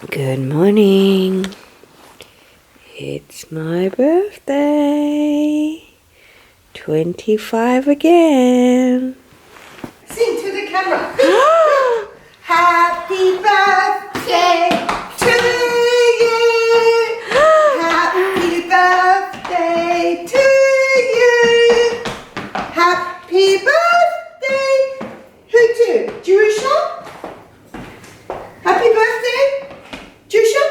Good morning. It's my birthday. 25 again. Sing to the camera. Happy birthday to you. Happy birthday to you. Happy birthday. Who to? Jerusha? Happy birthday, Jerusha?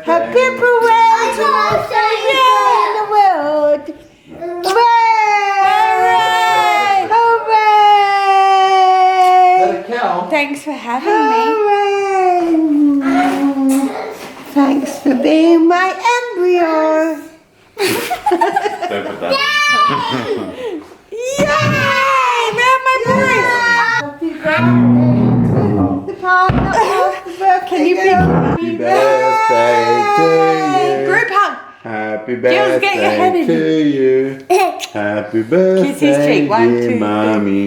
Happy birthday to you in the world. Hooray! Hooray! Thanks for having Hooray! Thanks for being my embryo. Don't put that. Yay! Where are my boys? Happy birthday to the partner of the birthday. Can you pick girl. Happy birthday to you. Group hug. Happy Jules, get your head birthday in. to you. Happy birthday, Kiss his cheek. 1, 2, dear 3. mommy.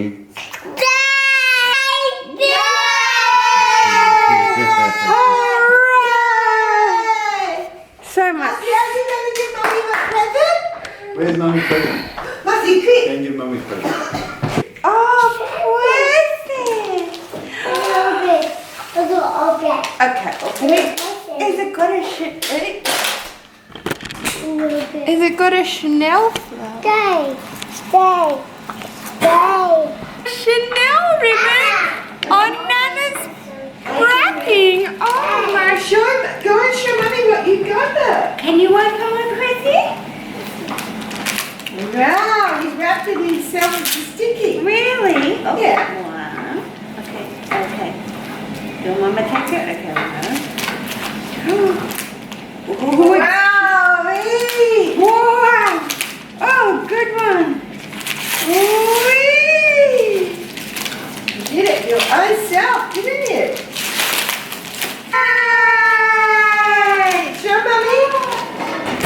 Hooray! So much. Are you going to give mommy my present? Where's mommy's present? Must you quick? Can you give mommy's present? Oh, present! Okay, Is it got a Chanel flower? Chanel ribbon on Nana's wrapping. Oh my, go and show mommy what you got her. Can you open one, Chrissy? Wow, he's wrapped it himself with the sticky. Really? Oh, Yeah. One. Okay. Do you want me to take it? Okay, Wow, hey. Wow. Oh, good one. Whee! You did it your own self, didn't you? Hey! Show mommy.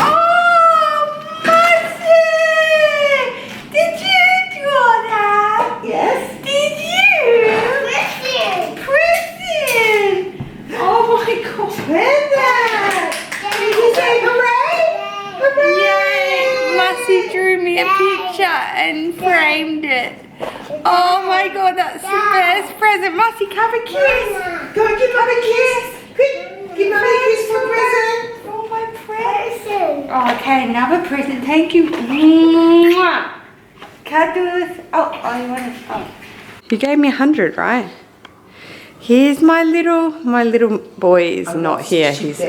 Oh, Mercy! Did you draw that? Yes. Did you? Present. Oh my God. Brenda! Did you say hooray? Hooray! Yay! Mercy drew me a picture and framed it. Oh my God, that's the best present. Mercy, have a kiss. Go and give mommy a kiss. Quick, give mommy a kiss for present. Oh, my present. Oh, okay, another present. Thank you. Mwah. Cuddles. Oh, you want it? Oh. You gave me 100, right? Here's my little boy is not here. He's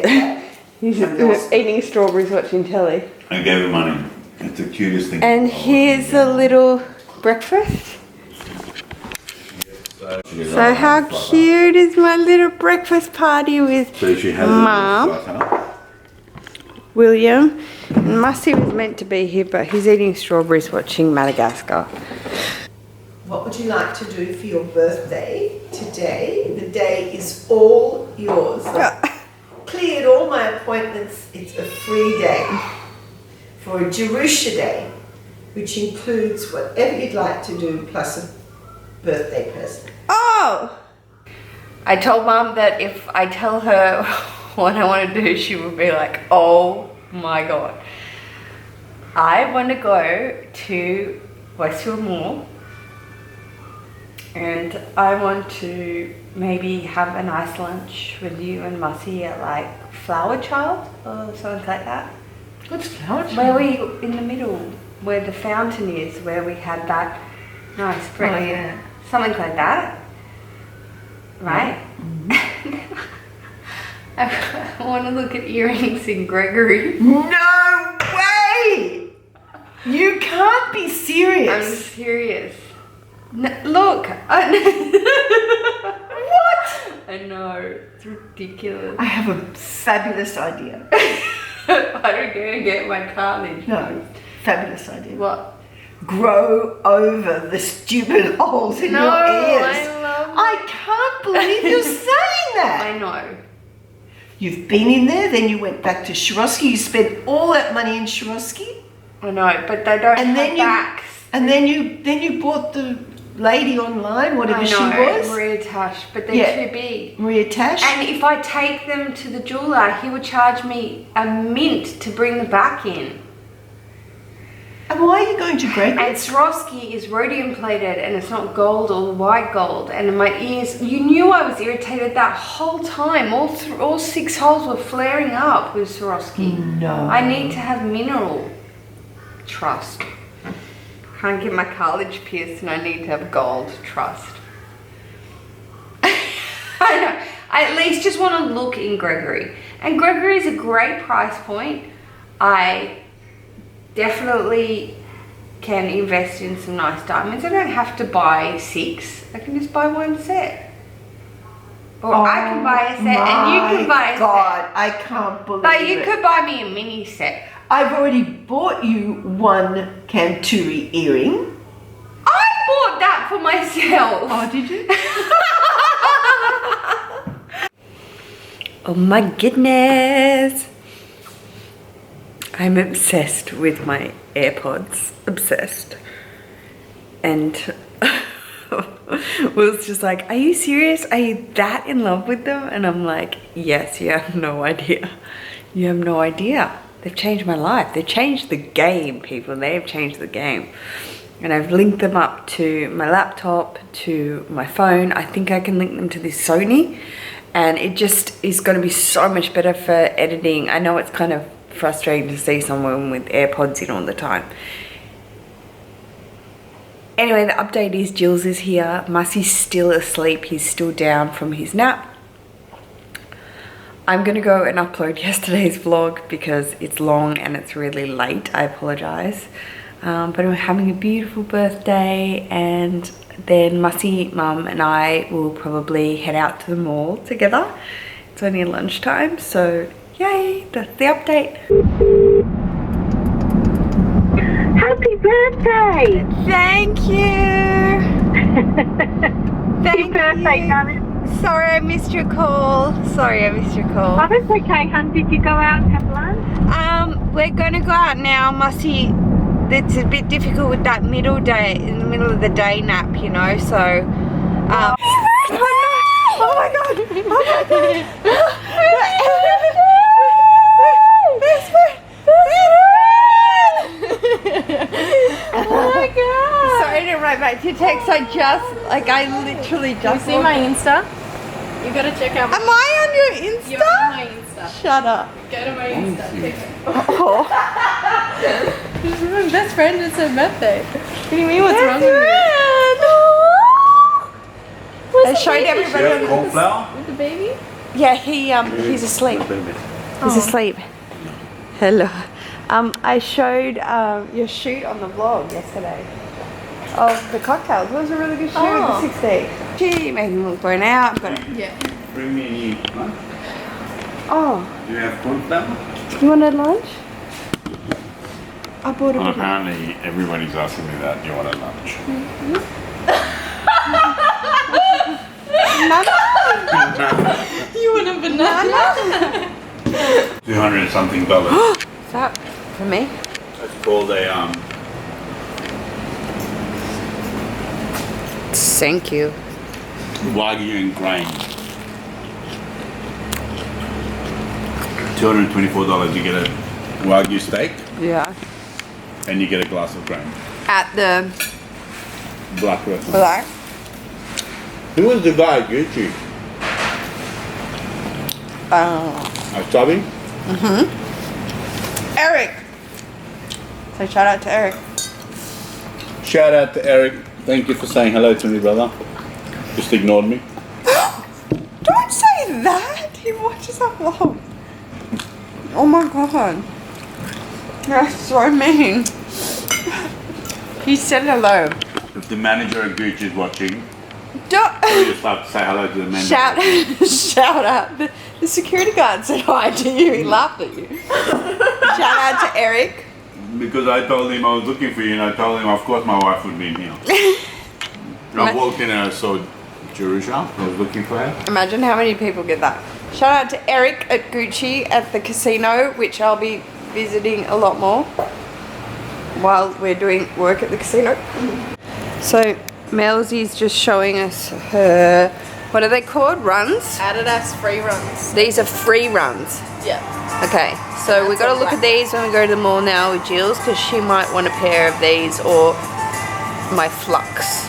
eating strawberries, watching telly. I gave her money. It's the cutest thing. And here's a little breakfast. So how cute is my little breakfast party with So she has Mom, a William, and Mussy was meant to be here, but he's eating strawberries watching Madagascar. What would you like to do for your birthday today? The day is all yours. I've cleared all my appointments. It's a free day for a Jerusha day, which includes whatever you'd like to do plus a birthday present. Oh! I told Mum that if I tell her what I want to do, she would be like, oh my God. I want to go to Westfield Mall and I want to maybe have a nice lunch with you and Mussy at like Flower Child or something like that. What's Flower Child? Where we, in the middle, where the fountain is, where we had that nice breakfast. Oh, yeah. Something like that. Right? I want to look at earrings in Gregory. No way! You can't be I'm serious. serious. No, look. What? I know. It's ridiculous. I have a fabulous idea. I don't go get my carnage. No, fabulous idea. What? Grow over the stupid holes in No, your ears. I love I can't believe you're saying that. I know. You've been in there, then you went back to Swarovski. You spent all that money in Swarovski. I know, but they don't And have then backs. And then you bought the lady online, whatever she was. Maria Tash, but they're too big. Maria Tash. And if I take them to the jeweler, he would charge me a mint to bring the back in. And why are you going to Great? And Swarovski is rhodium plated, and it's not gold or white gold. And in my ears, you knew I was irritated that whole time. All 6 holes were flaring up with Swarovski. No. I need to have mineral trust. Can't get my cartilage pierced, and I need to have gold trust. I know. I at least just want to look in Gregory. And Gregory is a great price point. I definitely can invest in some nice diamonds. I don't have to buy 6. I can just buy 1 set. Or I can buy a set and you can buy a set. I can't believe But you it. could buy me a mini set. I've already bought you 1 COUTURE earring. I bought that for myself. Oh, did you? Oh my goodness. I'm obsessed with my AirPods. Obsessed. And Will's just like, are you serious? Are you that in love with them? And I'm like, yes, you have no idea. You have no idea. They've changed my life. They've changed the game, people. They have changed the game. And I've linked them up to my laptop, to my phone. I think I can link them to this Sony. And it just is going to be so much better for editing. I know it's kind of frustrating to see someone with AirPods in all the time. Anyway, the update is Jules is here. Mussie's still asleep. He's still down from his nap. I'm going to go and upload yesterday's vlog because it's long and it's really late. I apologize. But I'm having a beautiful birthday, and then Mussie, Mum and I will probably head out to the mall together. It's only lunchtime, so yay, that's the update. Happy birthday! Thank you. Thank birthday, you. darling. Sorry I missed your call. Sorry I missed your call. Oh, that's okay, hun. Did you go out and have lunch? We're going to go out now, Mussie. It's a bit difficult with that middle day, in the middle of the day nap, you know, so. Oh my god! Oh my god! Oh my god! Sorry to write back to your text. I literally just. You see my Insta? You gotta check out. Am I on your Insta? You're on my Insta. Shut up. Go to my Insta. Check it. Oh. She's my best friend. It's her birthday. What do you mean? What's wrong with I showed everybody on Cauliflower? you? With the baby? Yeah, he's asleep. He's asleep. Hello. I showed your shoot on the vlog yesterday of the cocktails. It was a really good shoot, Oh. the 16. She made him look blown out. But Yeah. Bring me a new lunch. oh, Do you have cauliflower? you wanted lunch? I bought a Well, bit. apparently everybody's asking me that. Do you want a lunch? You want a banana? $200 and something dollars. Is that for me? It's called a Thank you. Wagyu and grain. $224. You get a Wagyu steak Yeah. and you get a glass of grain. At the Black restaurant. black. Who was the guy, Gucci? SUBBIE? Eric. So shout out to Eric. Shout out to Eric. Thank you for saying hello to me, brother. Just ignored me. Don't say that. He watches our vlog. Oh my god. That's so mean. He said hello. If the manager of Gucci is watching, Don't. you just have to say hello to the manager. Shout out. The security guard said hi to you. He laughed at you. Shout out to Eric. Because I told him I was looking for you, and I told him, of course, my wife would be in here. I walked in and I saw Jerusha, who's looking for her. Imagine how many people get that. Shout out to Eric at Gucci at the casino, which I'll be visiting a lot more while we're doing work at the casino. So Melsy's just showing us her, what are they called? Runs? Adidas free runs. These are free runs. Yeah. Okay, so we got to look at these when we go to the mall now with Jills, because she might want a pair of these or my Flux.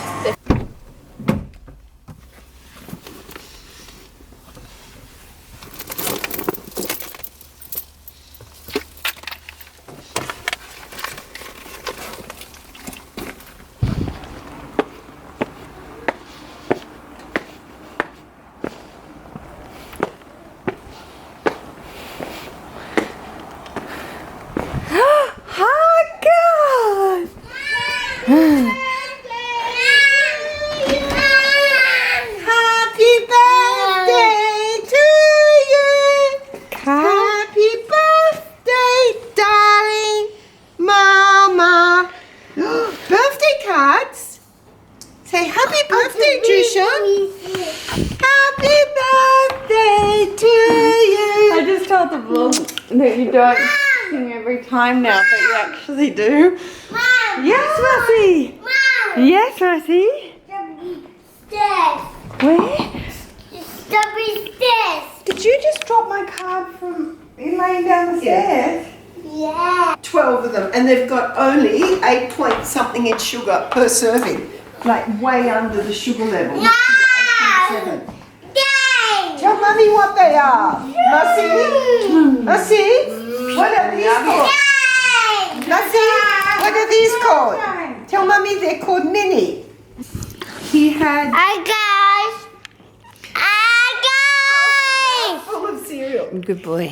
Say happy birthday, Trisha. Happy birthday to you. I just told the vlog that you don't sing every time now, but you actually do. Mom. Yes, Mercy. Mom. Yes, Mercy. Stairs. Where? Stubby stairs. Did you just drop my card from you laying down the stairs? Yeah. 12 of them, and they've got only 8 point something in sugar per serving. Like way under the sugar level. No. 8.7. Yay. Tell Mummy what they are. Mercy? Mercy? What are these called? Yay. Mercy? What are these called? Tell Mummy they're called mini. He had Hi guys. Hi guys. Full of cereal. good boy.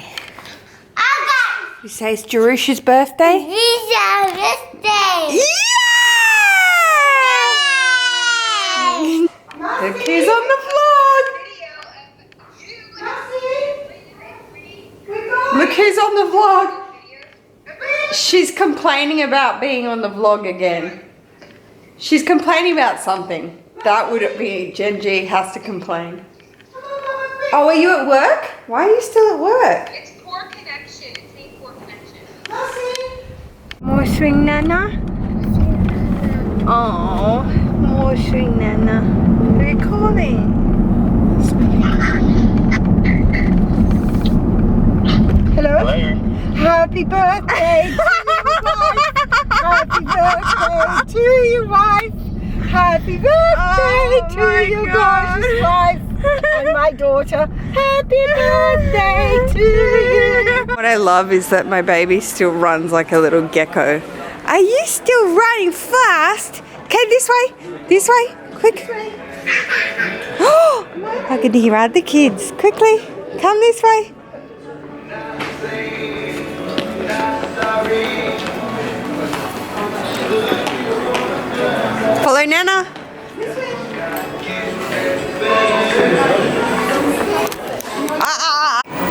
Hi You say it's Jerusha's birthday? guys. These are birthday. Look who's on the vlog. Look who's on the vlog. She's complaining about being on the vlog again. She's complaining about something. That would be Gen G has to complain. Oh, are you at work? Why are you still at work? It's poor connection. It's a poor connection. More swing Nana? Oh, more swing Nana. Who are you calling? Hello? Happy birthday to you, wife. Happy birthday to you, gorgeous wife. And my daughter. Happy birthday to you. What I love is that my baby still runs like a little gecko. Are you still running fast? Okay, this way. This way. Quick. Oh, how could he ride the kids? Quickly. Come this way. Follow Nana.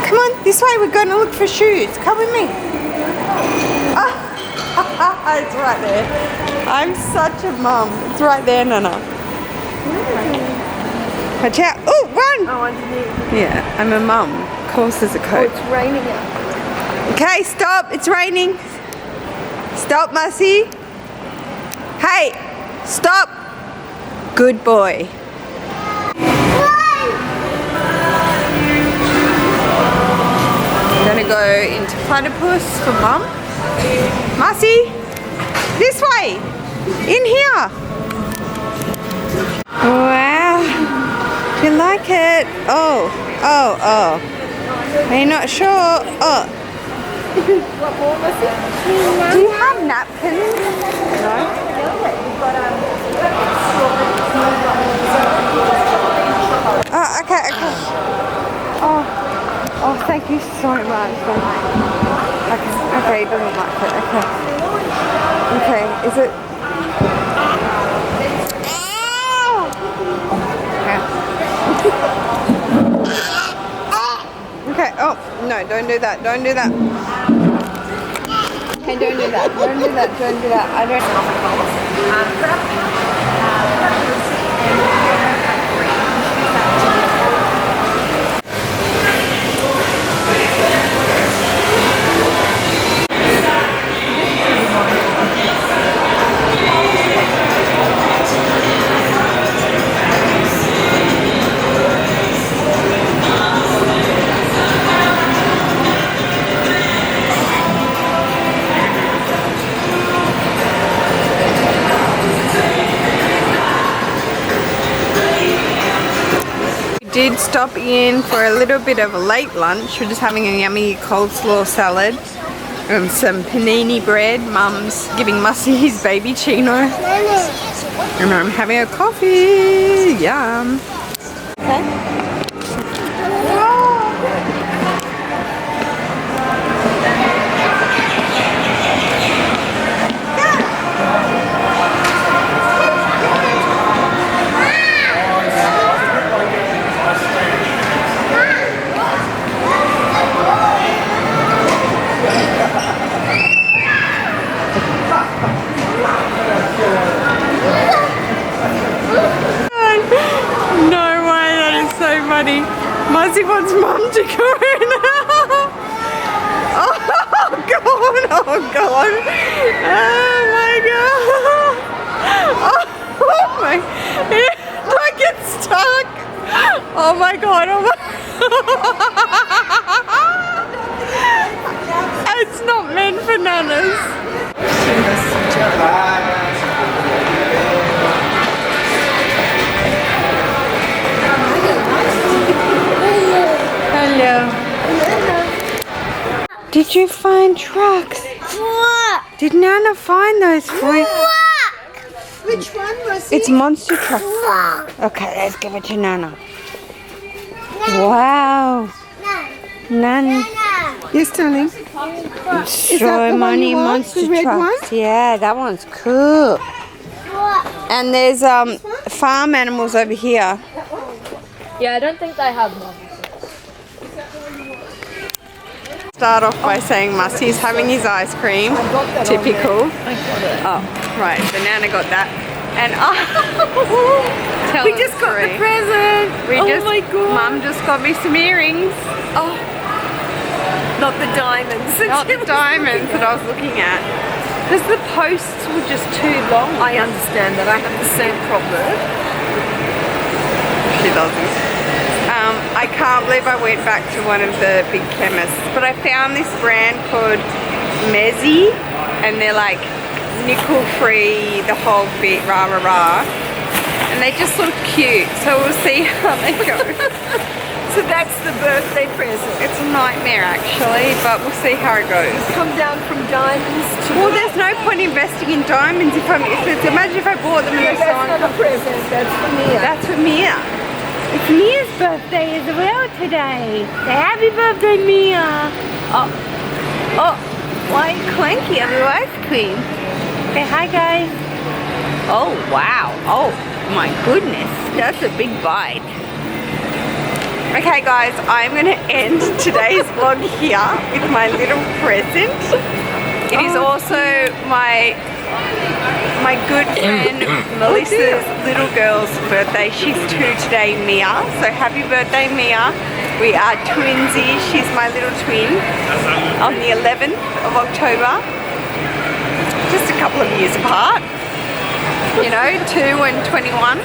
Come on, this way. We're going to look for shoes. Come with me. It's right there. I'm such a mum. It's right there, Nana. Watch out. Oh, run. Oh, underneath. Yeah, I'm a mum. Of course there's a coat. It's raining out. Okay, stop. It's raining. Stop, Mercy. Hey, stop. Good boy. I'm gonna go into Platypus for Mum. Mercy, this way. In here. Wow. Do you like it? Oh. Are you not sure? Oh. What more, Missy? Do you have napkins? No. Oh, okay. Oh, thank you so much. Okay, he doesn't like it. Okay, is it? Okay, oh, no, don't do that. Okay, don't do that. I don't. did stop in for a little bit of a late lunch. We're just having a yummy coleslaw salad and some panini bread. Mum's giving Mussy his baby chino. And I'm having a coffee. Yum. Okay. Muzzy wants Mum to go now. Oh God, oh God. Oh my God. Oh my, don't get stuck. Oh my God, oh my. It's not meant for nanas. Hello. Did you find trucks? What? Did Nana find those for you? Which one was It's monster truck. Okay, let's give it to Nana. Wow. Nana. Yes, darling. So many monster trucks. Yeah, that one's cool. And there's farm animals over here. Yeah, I don't think they have one. Start off by saying Mussy's having his ice cream. Typical. Oh, right. So Nana got that. And we just got the present. My God. Mum just got me some earrings. Oh, not the diamonds. Not the diamonds that I was looking at. Because the posts were just too long. I understand that. I have the same problem. She doesn't. I can't believe I went back to one of the big chemists, but I found this brand called Mezzi, and they're like nickel free, the whole bit, rah rah rah, and they just look cute, so we'll see how they go. So that's the birthday present. It's a nightmare actually, but we'll see how it goes. Come down from diamonds to... Well, there's no point investing in diamonds if imagine if I bought them and they're so That's not a present, that's for Mia. That's for Mia. It's Mia's birthday as well today. Say happy birthday, Mia. Oh, why are you clanky on your ice cream? Say hi, guys. Oh, wow. Oh, my goodness. That's a big bite. Okay, guys, I'm going to end today's vlog here with my little present. It is also my good friend Melissa's little girl's birthday. She's 2 today, Mia. So happy birthday, Mia. We are twinsies. She's my little twin on the 11th of October. Just a couple of years apart. You know, 2 and 21.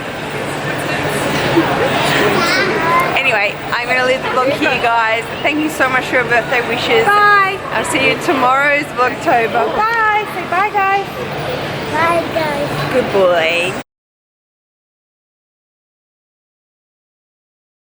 Anyway, I'm going to leave the vlog here, guys. Thank you so much for your birthday wishes. Bye. I'll see you tomorrow's Vlogtober. Bye. Say bye, guys. Bye, guys. Good boy.